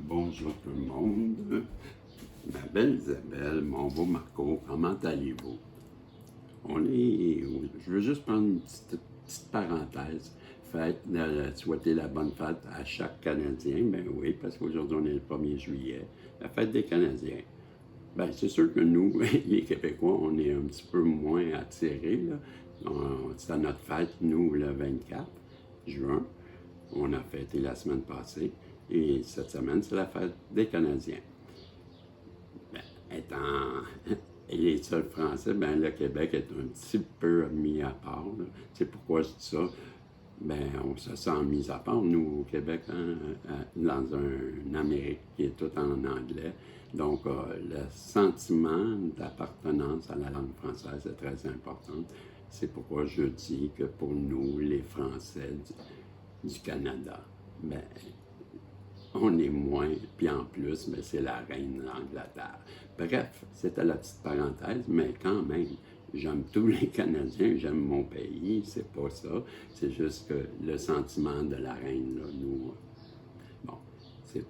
Bonjour tout le monde. Ma belle Isabelle, mon beau Marco, comment allez-vous? Je veux juste prendre une petite parenthèse. Souhaiter la bonne fête à chaque Canadien. Ben oui, parce qu'aujourd'hui on est le 1er juillet, la fête des Canadiens. Ben c'est sûr que nous, les Québécois, on est un petit peu moins attirés, là. C'est à notre fête, nous, le 24 juin. On a fêté la semaine passée. Et cette semaine, c'est la fête des Canadiens. Ben, étant les seuls Français, ben, le Québec est un petit peu mis à part. C'est pourquoi je dis ça. Ben, on se sent mis à part, nous, au Québec, dans une Amérique qui est tout en anglais. Donc, le sentiment d'appartenance à la langue française est très important. C'est pourquoi je dis que pour nous, les Français du Canada, ben, on est moins, puis en plus, mais c'est la reine d'Angleterre. Bref, c'était la petite parenthèse, mais quand même, j'aime tous les Canadiens, j'aime mon pays, c'est pas ça. C'est juste que le sentiment de la reine, là, nous, bon, c'est...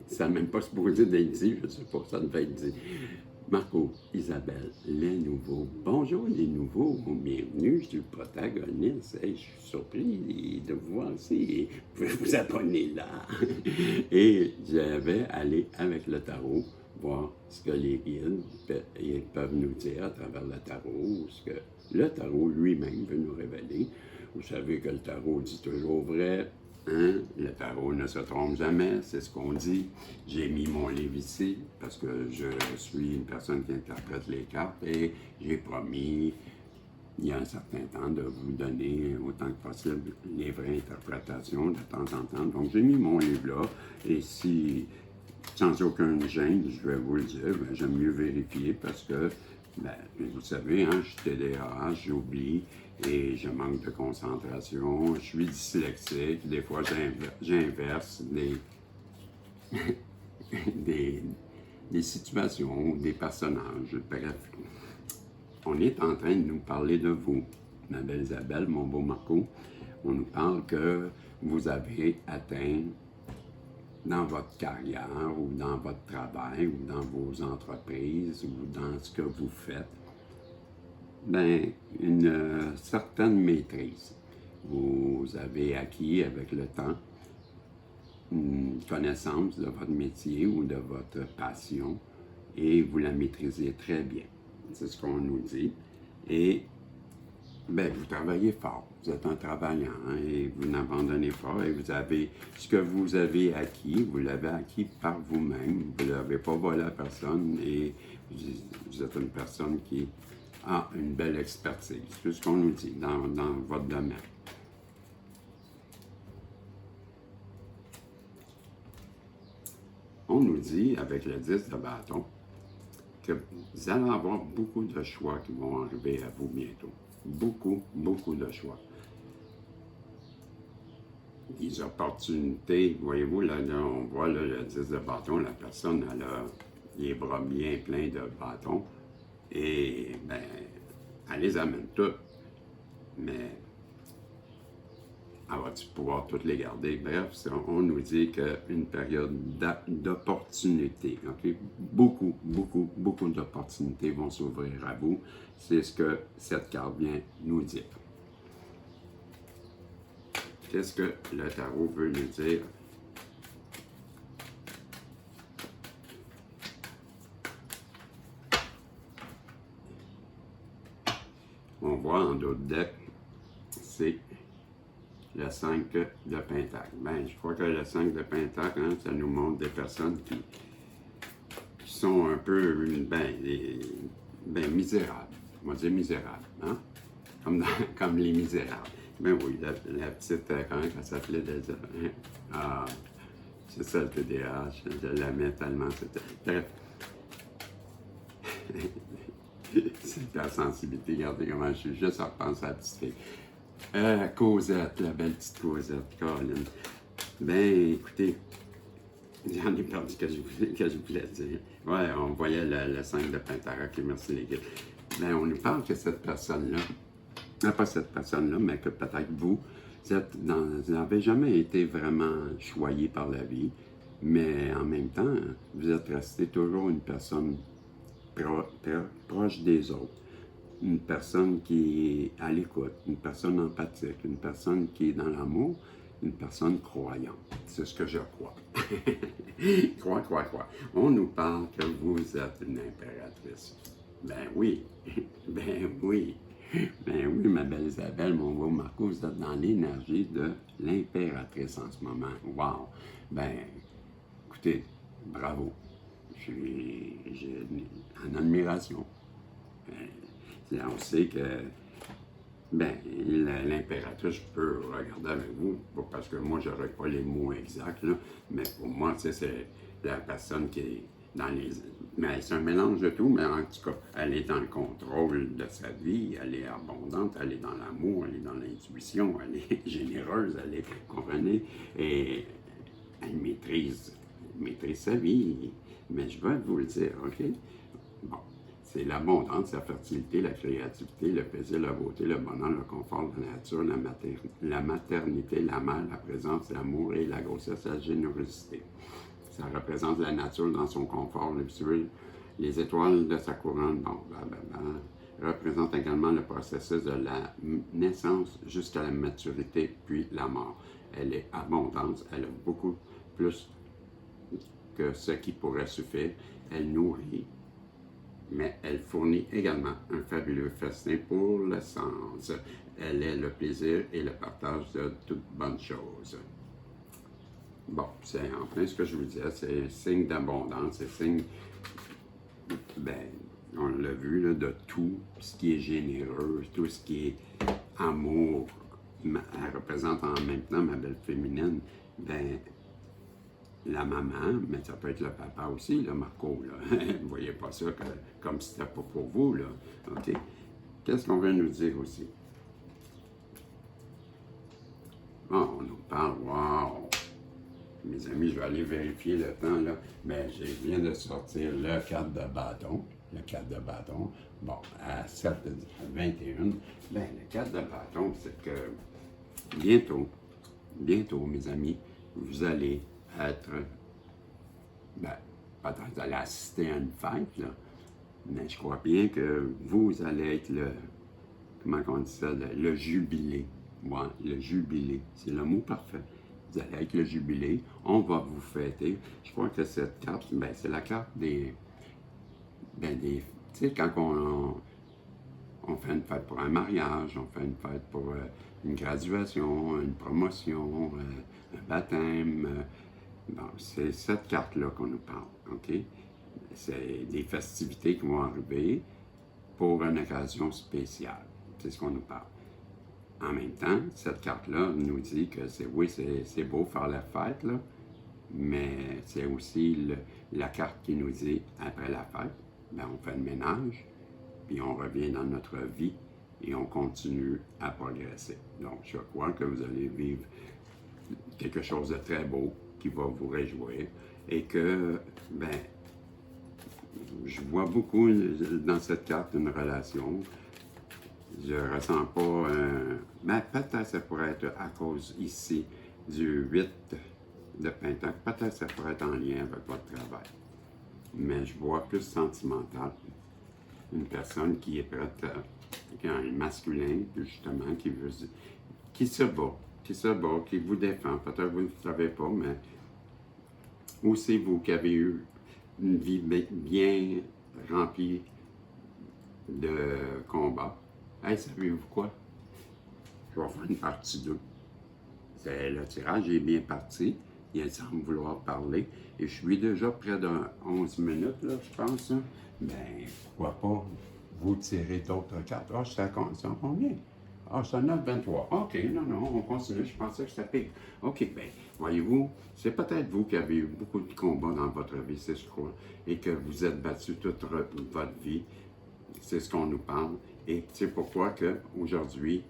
ça n'a même pas supposé d'être dit, je sais pas, ça devait être dit. Marco, Isabelle, les nouveaux. Bonjour les nouveaux, bienvenue, je suis le protagoniste. Hey, je suis surpris de vous voir ici. Vous pouvez vous abonner là. Et j'avais allé avec le tarot voir ce que les guides peuvent nous dire à travers le tarot, ce que le tarot lui-même veut nous révéler. Vous savez que le tarot dit toujours vrai. Hein? Le tarot ne se trompe jamais, c'est ce qu'on dit. J'ai mis mon livre ici parce que je suis une personne qui interprète les cartes et j'ai promis, il y a un certain temps, de vous donner autant que possible les vraies interprétations de temps en temps. Donc j'ai mis mon livre là et si, sans aucun gêne, je vais vous le dire, ben, j'aime mieux vérifier parce que, ben, vous savez, hein, je suis TDAH, j'oublie et je manque de concentration, je suis dyslexique, des fois j'inverse des situations, des personnages, bref. On est en train de nous parler de vous, ma belle Isabelle, mon beau Marco. On nous parle que vous avez atteint dans votre carrière ou dans votre travail ou dans vos entreprises ou dans ce que vous faites, ben, une certaine maîtrise. Vous avez acquis avec le temps une connaissance de votre métier ou de votre passion et vous la maîtrisez très bien. C'est ce qu'on nous dit. Et ben, vous travaillez fort, vous êtes un travaillant hein, et vous n'abandonnez pas et vous avez ce que vous avez acquis, vous l'avez acquis par vous-même, vous ne l'avez pas volé à personne et vous êtes une personne qui a une belle expertise, c'est ce qu'on nous dit dans votre domaine. On nous dit avec le 10 de bâton que vous allez avoir beaucoup de choix qui vont arriver à vous bientôt. Beaucoup, beaucoup de choix. Des opportunités, voyez-vous, là, on voit là, le 10 de bâton, la personne elle a les bras bien pleins de bâtons et ben, elle les amène toutes. Mais elle va-tu pouvoir toutes les garder? Bref, on nous dit qu'une période d'opportunités, okay? Beaucoup, beaucoup, beaucoup d'opportunités vont s'ouvrir à vous. C'est ce que cette carte vient nous dire. Qu'est-ce que le tarot veut nous dire? On voit en d'autres decks, c'est le 5 de Pentacle. Ben, je crois que le 5 de Pentacle, hein, ça nous montre des personnes qui sont un peu, misérables. On va dire misérables, hein? Comme les misérables. Ben oui, la petite, comment elle s'appelait déjà? Ah, c'est ça le TDAH, je l'aimais tellement. Bref. C'est la sensibilité, regardez comment je suis juste à repenser à la petite fille. Cosette, la belle petite Cosette, Colin. Ben, écoutez, j'en ai perdu que je voulais dire. Ouais, on voyait le 5 de Pentacle, ok, merci les gars. Ben, on nous parle que cette personne-là, pas cette personne-là, mais que peut-être vous, Vous n'avez jamais été vraiment choyé par la vie, mais en même temps, vous êtes resté toujours une personne proche des autres, une personne qui est à l'écoute, une personne empathique, une personne qui est dans l'amour, une personne croyante. C'est ce que je crois. Crois. On nous parle que vous êtes une impératrice. Ben oui, ben oui. Ben oui, ma belle Isabelle, mon beau Marco, vous êtes dans l'énergie de l'impératrice en ce moment. Wow! Ben, écoutez, bravo. J'ai en admiration. On sait que, ben, l'impératrice, je peux regarder avec vous, pas parce que moi, je n'aurais pas les mots exacts, là, mais pour moi, c'est la personne qui est dans les... Mais c'est un mélange de tout, mais en tout cas, elle est dans le contrôle de sa vie, elle est abondante, elle est dans l'amour, elle est dans l'intuition, elle est généreuse, elle est, comprenez, et elle maîtrise sa vie. Mais je vais vous le dire, OK? Bon, c'est l'abondance, la fertilité, la créativité, le plaisir, la beauté, le bonheur, le confort, la nature, la maternité, la mère, la présence, l'amour et la grossesse, la générosité. Ça représente la nature dans son confort, le visuel, les étoiles de sa couronne, bon, blablabla. Représente également le processus de la naissance jusqu'à la maturité, puis la mort. Elle est abondante, elle a beaucoup plus que ce qui pourrait suffire. Elle nourrit, mais elle fournit également un fabuleux festin pour le sens. Elle est le plaisir et le partage de toutes bonnes choses. Bon, c'est en plein ce que je vous disais, c'est signe d'abondance, c'est signe, ben, on l'a vu, là, de tout ce qui est généreux, tout ce qui est amour. Elle représente en même temps ma belle féminine, ben, la maman, mais ça peut être le papa aussi, là, Marco, là. Vous ne voyez pas ça comme si c'était pas pour vous, là. OK? Qu'est-ce qu'on veut nous dire aussi? Oh, on nous parle, wow! Mes amis, je vais aller vérifier le temps, là. Mais je viens de sortir le 4 de bâton. Le 4 de bâton. Bon, à 7h21. Ben, le 4 de bâton, c'est que bientôt, mes amis, vous allez être, ben, peut-être vous allez assister à une fête, là. Mais je crois bien que vous allez être comment on dit ça, le jubilé. Ouais, le jubilé. C'est le mot parfait. Vous allez être le jubilé, on va vous fêter. Je crois que cette carte, ben, c'est la carte des... tu sais, quand on fait une fête pour un mariage, on fait une fête pour une graduation, une promotion, un baptême. Bon, c'est cette carte-là qu'on nous parle, OK? C'est des festivités qui vont arriver pour une occasion spéciale. C'est ce qu'on nous parle. En même temps, cette carte-là nous dit que c'est beau faire la fête, là, mais c'est aussi la carte qui nous dit, après la fête, ben, on fait le ménage, puis on revient dans notre vie et on continue à progresser. Donc, je crois que vous allez vivre quelque chose de très beau qui va vous réjouir et que, ben, je vois beaucoup dans cette carte une relation. Je ne ressens pas, mais peut-être ça pourrait être à cause ici du 8 de Pentacle, peut-être ça pourrait être en lien avec votre travail. Mais je vois plus sentimental. Une personne qui est prête, qui a un masculin, justement, qui se bat, qui vous défend. Peut-être que vous ne le savez pas, mais aussi vous qui avez eu une vie bien remplie de combats. Hey, savez-vous quoi? Je vais faire une partie 2. Le tirage est bien parti. Il semble vouloir parler. Et je suis déjà près de 11 minutes, là, je pense. Hein? Ben, pourquoi pas vous tirer d'autres cartes? Ah, c'est à combien? Ah, c'est à 9,23. OK, non, on continue. Je pensais que c'était pire. OK, ben, voyez-vous, c'est peut-être vous qui avez eu beaucoup de combats dans votre vie, c'est ce que je crois, et que vous êtes battu toute votre vie. C'est ce qu'on nous parle. Et c'est pourquoi qu'aujourd'hui,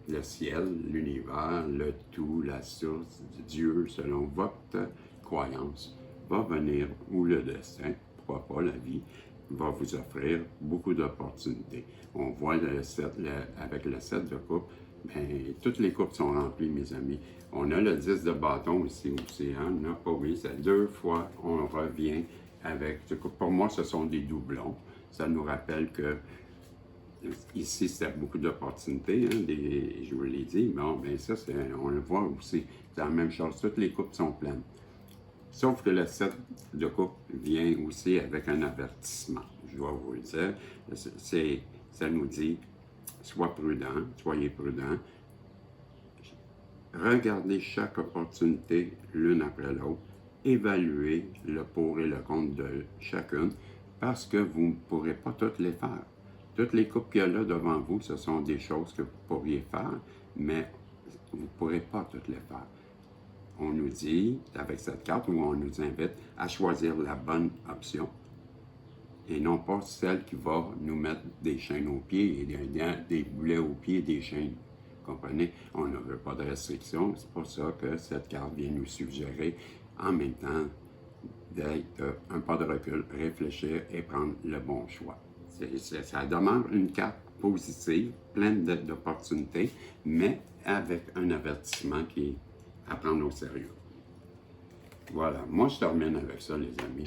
le ciel, l'univers, le tout, la source, Dieu, selon votre croyance, va venir, ou le destin, pourquoi pas la vie, va vous offrir beaucoup d'opportunités. On voit avec le 7 de coupe, bien, toutes les coupes sont remplies, mes amis. On a le 10 de bâton ici aussi, hein? On n'a pas oui, c'est 2 fois, on revient avec. Pour moi, ce sont des doublons. Ça nous rappelle que ici, c'est beaucoup d'opportunités, hein, je vous l'ai dit. Bon, bien ça, on le voit aussi. C'est la même chose. Toutes les coupes sont pleines. Sauf que le set de coupe vient aussi avec un avertissement. Je dois vous le dire. Ça nous dit, sois prudent, soyez prudent. Regardez chaque opportunité l'une après l'autre. Évaluez le pour et le contre de chacune parce que vous ne pourrez pas toutes les faire. Toutes les coupes qu'il y a là devant vous, ce sont des choses que vous pourriez faire, mais vous ne pourrez pas toutes les faire. On nous dit, avec cette carte, où on nous invite à choisir la bonne option et non pas celle qui va nous mettre des chaînes aux pieds et des boulets aux pieds et des chaînes. Vous comprenez? On ne veut pas de restrictions. C'est pour ça que cette carte vient nous suggérer, en même temps, d'être un pas de recul, réfléchir et prendre le bon choix. Ça demeure une carte positive, pleine d'opportunités, mais avec un avertissement qui est à prendre au sérieux. Voilà, moi je termine avec ça, les amis.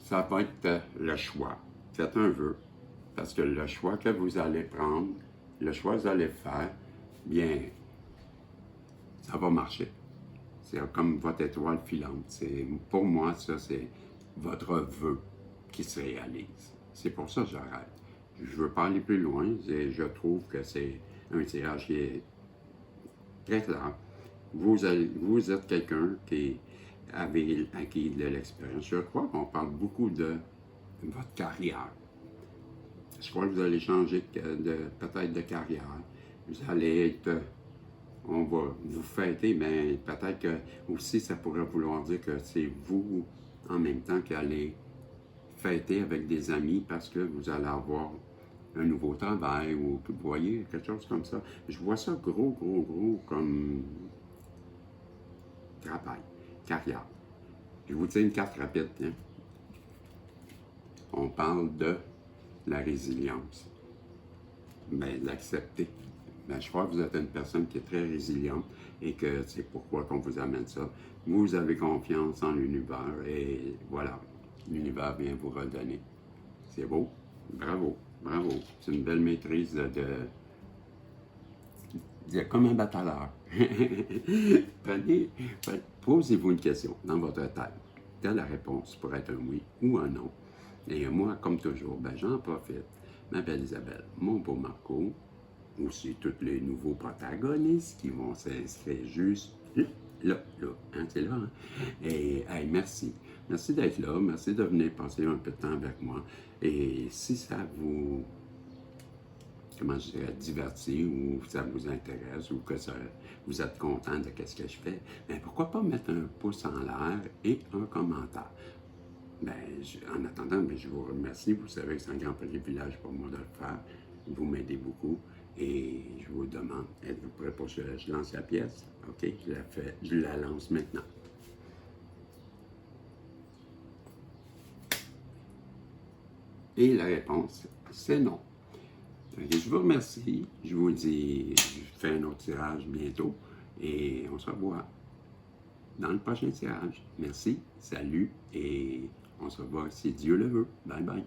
Ça va être le choix. Faites un vœu, parce que le choix que vous allez prendre, le choix que vous allez faire, bien, ça va marcher. C'est comme votre étoile filante. Pour moi, ça, c'est votre vœu qui se réalise. C'est pour ça que j'arrête. Je ne veux pas aller plus loin. Je trouve que c'est un tirage qui est très clair. Vous êtes quelqu'un qui avait acquis de l'expérience. Je crois qu'on parle beaucoup de votre carrière. Je crois que vous allez changer peut-être de carrière. Vous allez être... On va vous fêter, mais peut-être que aussi ça pourrait vouloir dire que c'est vous en même temps qui allez fêter avec des amis parce que vous allez avoir un nouveau travail ou vous voyez, quelque chose comme ça. Je vois ça gros comme travail, carrière. Je vous dis une carte rapide. Hein? On parle de la résilience. Mais l'accepter. Ben, je crois que vous êtes une personne qui est très résiliente et que c'est pourquoi qu'on vous amène ça. Vous avez confiance en l'univers et voilà, l'univers vient vous redonner. C'est beau? Bravo, bravo. C'est une belle maîtrise comme un batailleur. Posez-vous une question dans votre tête. Telle la réponse pourrait être un oui ou un non. Et moi, comme toujours, ben, j'en profite. Ma belle Isabelle, mon beau Marco, aussi tous les nouveaux protagonistes qui vont s'inscrire juste là, hein, c'est là, hein? Et hey, merci d'être là, merci de venir passer un peu de temps avec moi, et si ça vous, comment je dirais, divertit, ou ça vous intéresse, ou que vous êtes content de ce que je fais, bien pourquoi pas mettre un pouce en l'air et un commentaire. Ben, en attendant, ben, je vous remercie. Vous savez que c'est un grand privilège pour moi de le faire. Vous m'aidez beaucoup. Et je vous demande, êtes-vous prêt pour que je lance la pièce? OK, je la lance maintenant. Et la réponse, c'est non. Je vous remercie. Je vous dis, je fais un autre tirage bientôt. Et on se revoit dans le prochain tirage. Merci, salut, et on se revoit si Dieu le veut. Bye bye.